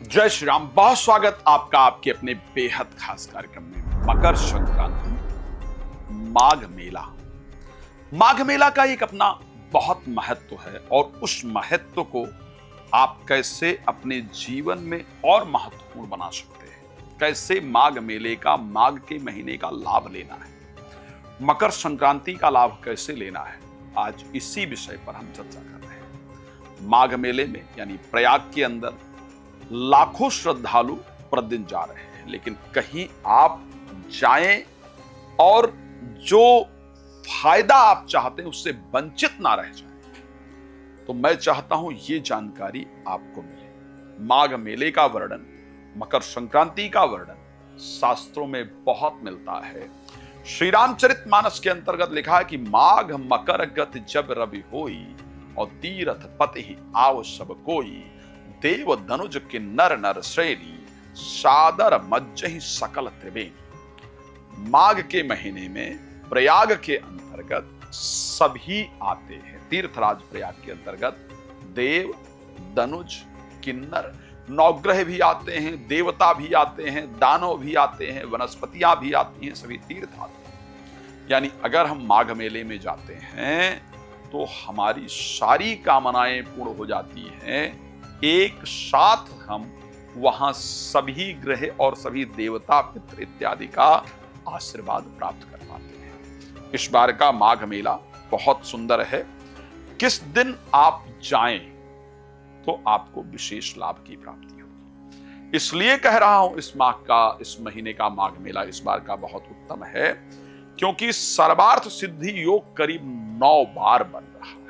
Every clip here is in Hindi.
जय श्री राम। बहुत स्वागत आपका आपके अपने बेहद खास कार्यक्रम में मकर संक्रांति माघ मेला। माघ मेला का एक अपना बहुत महत्व है और उस महत्व को आप कैसे अपने जीवन में और महत्वपूर्ण बना सकते हैं, कैसे माघ मेले का, माघ के महीने का लाभ लेना है, मकर संक्रांति का लाभ कैसे लेना है, आज इसी विषय पर हम चर्चा कर रहे हैं। माघ मेले में यानी प्रयाग के अंदर लाखों श्रद्धालु प्रतिदिन जा रहे हैं, लेकिन कहीं आप जाएं और जो फायदा आप चाहते हैं उससे वंचित ना रह जाएं, तो मैं चाहता हूं ये जानकारी आपको मिले। माघ मेले का वर्णन, मकर संक्रांति का वर्णन शास्त्रों में बहुत मिलता है। श्री रामचरितमानस के अंतर्गत लिखा है कि माघ मकर गत जब रवि होई और तीरथ पति आव सब कोई, देव धनुज के नर नर श्रेणी सादर मज्जहि सकल त्रिवेणी। माघ के महीने में प्रयाग के अंतर्गत सभी आते हैं। तीर्थराज प्रयाग के अंतर्गत देव, धनुज, किन्नर, नवग्रह भी आते हैं, देवता भी आते हैं, दानव भी आते हैं, वनस्पतियां भी आती हैं, सभी तीर्थ आते हैं। यानी अगर हम माघ मेले में जाते हैं तो हमारी सारी कामनाएं पूर्ण हो जाती हैं। एक साथ हम वहां सभी ग्रह और सभी देवता, पितृ इत्यादि का आशीर्वाद प्राप्त कर पाते हैं। इस बार का माघ मेला बहुत सुंदर है। किस दिन आप जाएं तो आपको विशेष लाभ की प्राप्ति होगी। इसलिए कह रहा हूं इस महीने का माघ मेला इस बार का बहुत उत्तम है, क्योंकि सर्वार्थ सिद्धि योग करीब 9 बार बन रहा है।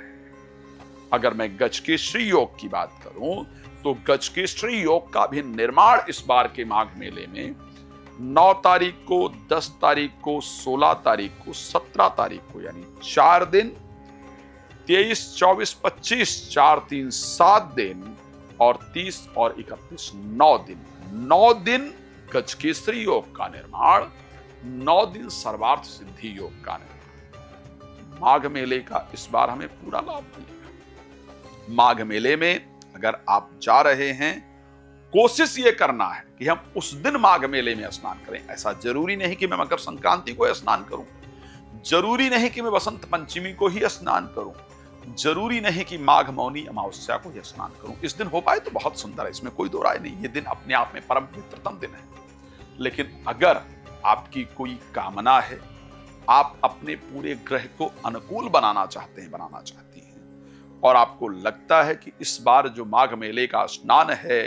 अगर मैं गजकेसरी योग की बात करूं तो गजकेसरी योग का भी निर्माण इस बार के माघ मेले में 9 तारीख को, 10 तारीख को, 16 तारीख को, 17 तारीख को, यानी 4 दिन, 23, 24, 25, 4, 3, 7 दिन और 30 और 31, 9 दिन। 9 दिन गजकेसरी योग का निर्माण, 9 दिन सर्वार्थ सिद्धि योग का निर्माण। माघ मेले का इस बार हमें पूरा लाभ मिलेगा। माघ मेले में अगर आप जा रहे हैं, कोशिश ये करना है कि हम उस दिन माघ मेले में स्नान करें। ऐसा जरूरी नहीं कि मैं मकर संक्रांति को स्नान करूं, जरूरी नहीं कि मैं वसंत पंचमी को ही स्नान करूं, जरूरी नहीं कि माघ मौनी अमावस्या को ही स्नान करूं। इस दिन हो पाए तो बहुत सुंदर है, इसमें कोई दो राय नहीं। ये दिन अपने आप में परम पवित्रतम दिन है। लेकिन अगर आपकी कोई कामना है, आप अपने पूरे ग्रह को अनुकूल बनाना चाहते हैं, और आपको लगता है कि इस बार जो माघ मेले का स्नान है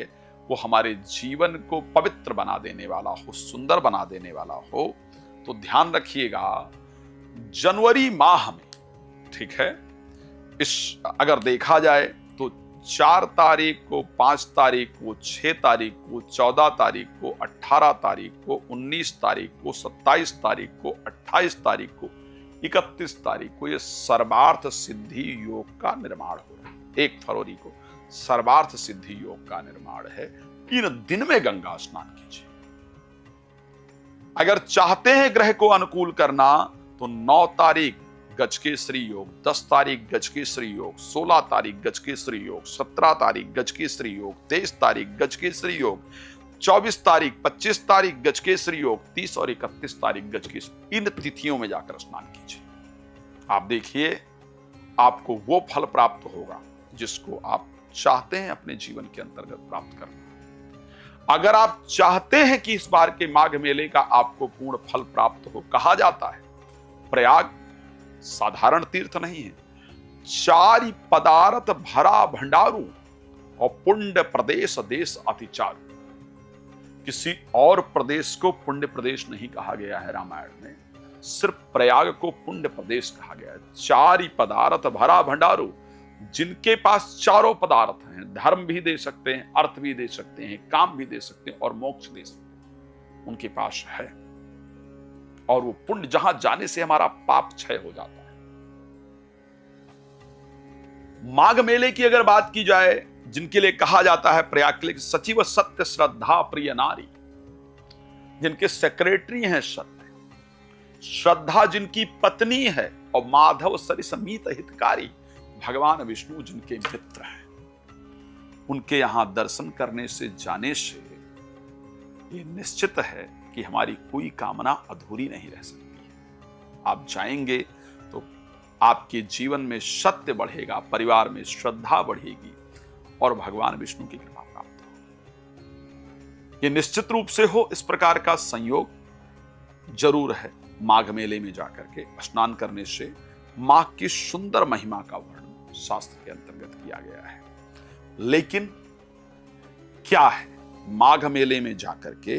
वो हमारे जीवन को पवित्र बना देने वाला हो, सुंदर बना देने वाला हो, तो ध्यान रखिएगा जनवरी माह में, ठीक है, अगर देखा जाए तो 4 तारीख को, 5 तारीख को, 6 तारीख को, 14 तारीख को, 18 तारीख को, 19 तारीख को, 27 तारीख को, 28 तारीख को, 31 तारीख को ये सर्वार्थ सिद्धि योग का निर्माण हो रहा है। 1 फरवरी को सर्वार्थ सिद्धि योग का निर्माण है। इन दिन में गंगा स्नान कीजिए। अगर चाहते हैं ग्रह को अनुकूल करना तो 9 तारीख गजकेसरी योग, 10 तारीख गजकेसरी योग, 16 तारीख गजकेसरी योग, 17 तारीख गजकेसरी योग, 23 तारीख गजकेसरी योग, 24 तारीख, 25 तारीख गजकेसरी योग, 30 और 31 तारीख गजकेसरी, इन तिथियों में जाकर स्नान कीजिए। आप देखिए आपको वो फल प्राप्त होगा जिसको आप चाहते हैं अपने जीवन के अंतर्गत प्राप्त करना। अगर आप चाहते हैं कि इस बार के माघ मेले का आपको पूर्ण फल प्राप्त हो, कहा जाता है प्रयाग साधारण तीर्थ नहीं है, 4 पदार्थ भरा भंडारू और पुण्य प्रदेश देश अतिचारू। किसी और प्रदेश को पुण्य प्रदेश नहीं कहा गया है रामायण में, सिर्फ प्रयाग को पुण्य प्रदेश कहा गया है। 4 पदार्थ भरा भंडारू, जिनके पास चारों पदार्थ हैं, धर्म भी दे सकते हैं, अर्थ भी दे सकते हैं, काम भी दे सकते हैं और मोक्ष दे सकते हैं, उनके पास है। और वो पुण्य जहां जाने से हमारा पाप क्षय हो जाता है। माघ मेले की अगर बात की जाए, जिनके लिए कहा जाता है प्रयाग के लिए सचिव सत्य श्रद्धा प्रिय नारी, जिनके सेक्रेटरी हैं सत्य, श्रद्धा जिनकी पत्नी है और माधव सरिस मीत हितकारी, भगवान विष्णु जिनके मित्र हैं। उनके यहां दर्शन करने से, जाने से ये निश्चित है कि हमारी कोई कामना अधूरी नहीं रह सकती है। आप जाएंगे तो आपके जीवन में सत्य बढ़ेगा, परिवार में श्रद्धा बढ़ेगी और भगवान विष्णु की कृपा प्राप्त होगी। ये निश्चित रूप से हो, इस प्रकार का संयोग जरूर है। माघ मेले में जाकर के स्नान करने से माघ की सुंदर महिमा का वर्णन शास्त्र के अंतर्गत किया गया है। लेकिन क्या है माघ मेले में जाकर के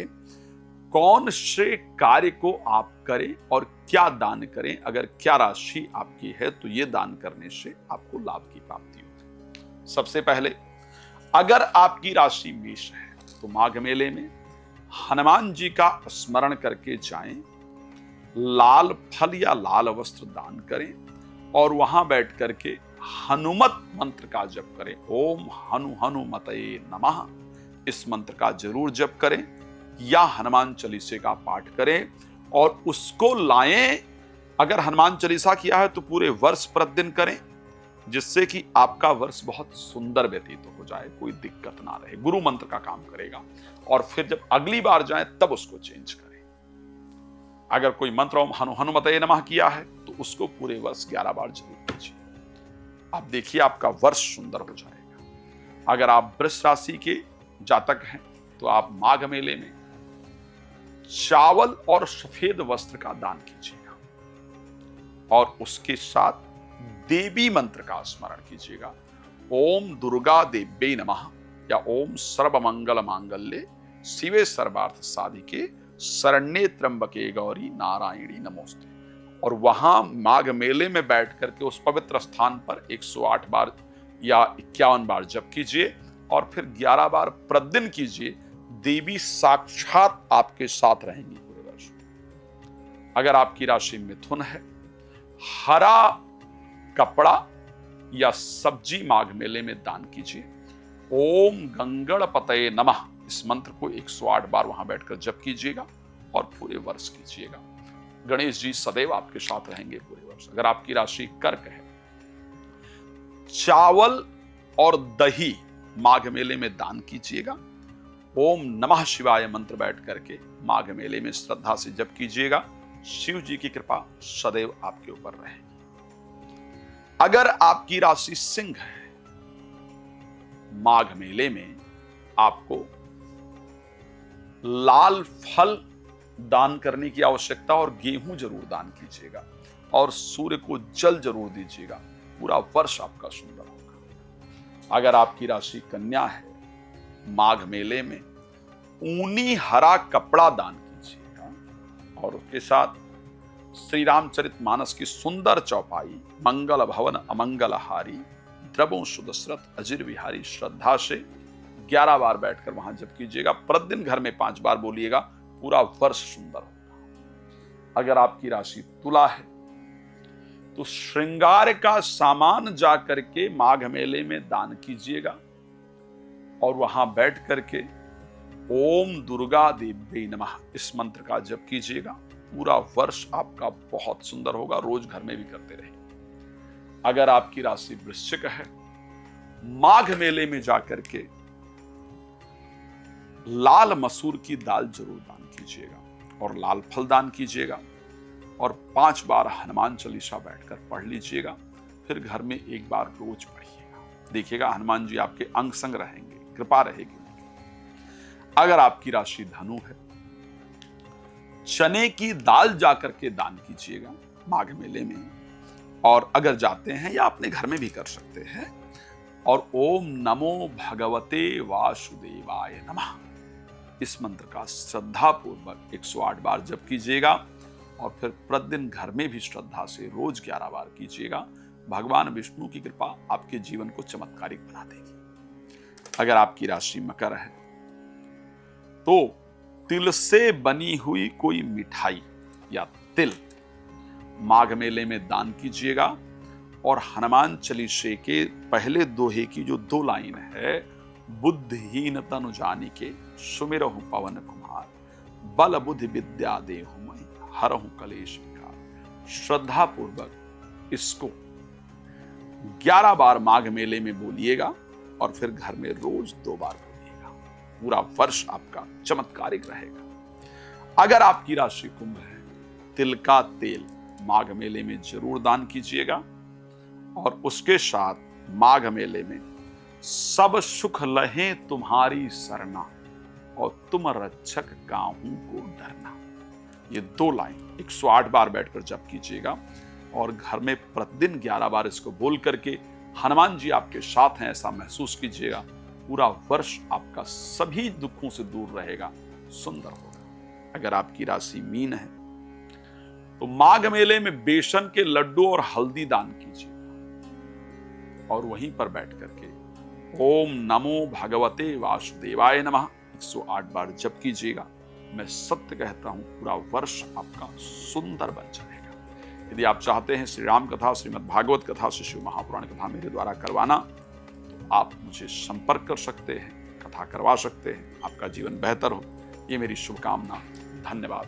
कौन से कार्य को आप करें और क्या दान करें? अगर क्या राशि आपकी है तो यह दान करने से आपको लाभ की प्राप्ति होगी। सबसे पहले अगर आपकी राशि मेष है तो माघ मेले में हनुमान जी का स्मरण करके जाएं, लाल फल या लाल वस्त्र दान करें और वहां बैठ करके हनुमत मंत्र का जप करें। ओम हनु हनुमतये नमः, इस मंत्र का जरूर जप करें या हनुमान चालीसे का पाठ करें और उसको लाएं। अगर हनुमान चालीसा किया है तो पूरे वर्ष प्रतिदिन करें, जिससे कि आपका वर्ष बहुत सुंदर व्यतीत हो जाए, कोई दिक्कत ना रहे। गुरु मंत्र का काम करेगा और फिर जब अगली बार जाएं तब उसको चेंज करें। अगर कोई मंत्र ओम हनु हनुमतये नमः किया है तो उसको पूरे वर्ष 11 बार जरूर कीजिए। आप देखिए आपका वर्ष सुंदर हो जाएगा। अगर आप वृष राशि के जातक हैं तो आप माघ मेले में चावल और सफेद वस्त्र का दान कीजिएगा और उसके साथ देवी मंत्र का स्मरण कीजिएगा। ओम दुर्गा देव्यै नमः या ओम सर्वमंगल मांगल्ये शिवे सर्वार्थ साधिके शरण्ये त्र्यंबके गौरी नारायणी नमोस्तुते। और वहां माघ मेले में बैठ करके उस पवित्र स्थान पर 108 बार या 51 बार जप कीजिए और फिर 11 बार प्रतिदिन कीजिए। देवी साक्षात आपके साथ रहेंगी पूरे वर्ष। अगर आपकी राशि मिथुन है, हरा कपड़ा या सब्जी माघ मेले में दान कीजिए। ओम गंगणपतये नमः, इस मंत्र को 108 बार वहां बैठकर जप कीजिएगा और पूरे वर्ष कीजिएगा। गणेश जी सदैव आपके साथ रहेंगे पूरे वर्ष। अगर आपकी राशि कर्क है, चावल और दही माघ मेले में दान कीजिएगा। ओम नमः शिवाय मंत्र बैठ करके माघ मेले में श्रद्धा से जप कीजिएगा। शिव जी की कृपा सदैव आपके ऊपर रहेगी। अगर आपकी राशि सिंह है, माघ मेले में आपको लाल फल दान करने की आवश्यकता और गेहूं जरूर दान कीजिएगा और सूर्य को जल जरूर दीजिएगा। पूरा वर्ष आपका सुंदर होगा। अगर आपकी राशि कन्या है, माघ मेले में ऊनी हरा कपड़ा दान कीजिएगा और उसके साथ श्री रामचरितमानस की सुंदर चौपाई, मंगल भवन अमंगल हारी द्रवों सुदशरथ अजिर विहारी, श्रद्धा से 11 बार बैठकर वहां जप कीजिएगा। प्रतिदिन घर में 5 बार बोलिएगा। पूरा वर्ष सुंदर होगा। अगर आपकी राशि तुला है तो श्रृंगार का सामान जाकर के माघ मेले में दान कीजिएगा और वहां बैठ करके ओम दुर्गा देव्यै नमः इस मंत्र का जप कीजिएगा। पूरा वर्ष आपका बहुत सुंदर होगा। रोज घर में भी करते रहिए। अगर आपकी राशि वृश्चिक है, माघ मेले में जाकर के लाल मसूर की दाल जरूर दान कीजिएगा और लाल फल दान कीजिएगा और 5 बार हनुमान चालीसा बैठकर पढ़ लीजिएगा। फिर घर में 1 बार रोज पढ़िएगा। देखिएगा हनुमान जी आपके अंग संग रहेंगे, कृपा रहेगी। अगर आपकी राशि धनु है, चने की दाल जाकर के दान कीजिएगा माघ मेले में। और अगर जाते हैं या अपने घर में भी कर सकते हैं और ओम नमो भगवते वासुदेवाय नमः इस मंत्र का श्रद्धा पूर्वक 108 बार जप कीजिएगा और फिर प्रतिदिन घर में भी श्रद्धा से रोज 11 बार कीजिएगा। भगवान विष्णु की कृपा आपके जीवन को चमत्कारिक बना देगी। अगर आपकी राशि मकर है तो तिल से बनी हुई कोई मिठाई या तिल माघ मेले में दान कीजिएगा और हनुमान चालीसे के पहले दोहे की जो 2 लाइन है, बुद्धिहीन तनु जानिके सुमिरहु पवन कुमार, बल बुद्धि विद्या देहु मैं हरहु कलेश विकार। श्रद्धा पूर्वक इसको 11 बार माघ मेले में बोलिएगा और फिर घर में रोज 2 बार बोलिएगा। पूरा वर्ष आपका चमत्कारिक रहेगा। अगर आपकी राशि कुंभ है, तिल का तेल माघ मेले में जरूर दान कीजिएगा और उसके साथ माघ मेले में सब सुख लहे तुम्हारी सरना और तुम रक्षक काहू को डरना, ये 2 लाइन 108 बार बैठकर जप कीजिएगा और घर में प्रतिदिन 11 बार इसको बोल करके हनुमान जी आपके साथ हैं ऐसा महसूस कीजिएगा। पूरा वर्ष आपका सभी दुखों से दूर रहेगा, सुंदर होगा। अगर आपकी राशि मीन है तो माघ मेले में बेसन के लड्डू और हल्दी दान कीजिएगा और वहीं पर बैठ करके ओम नमो भगवते वासुदेवाय नमः 108 बार जप कीजिएगा। मैं सत्य कहता हूं, पूरा वर्ष आपका सुंदर बन जाएगा। यदि आप चाहते हैं श्री राम कथा, श्रीमद् भागवत कथा, शिव महापुराण कथा मेरे द्वारा करवाना, तो आप मुझे संपर्क कर सकते हैं, कथा करवा सकते हैं। आपका जीवन बेहतर हो, ये मेरी शुभकामना। धन्यवाद।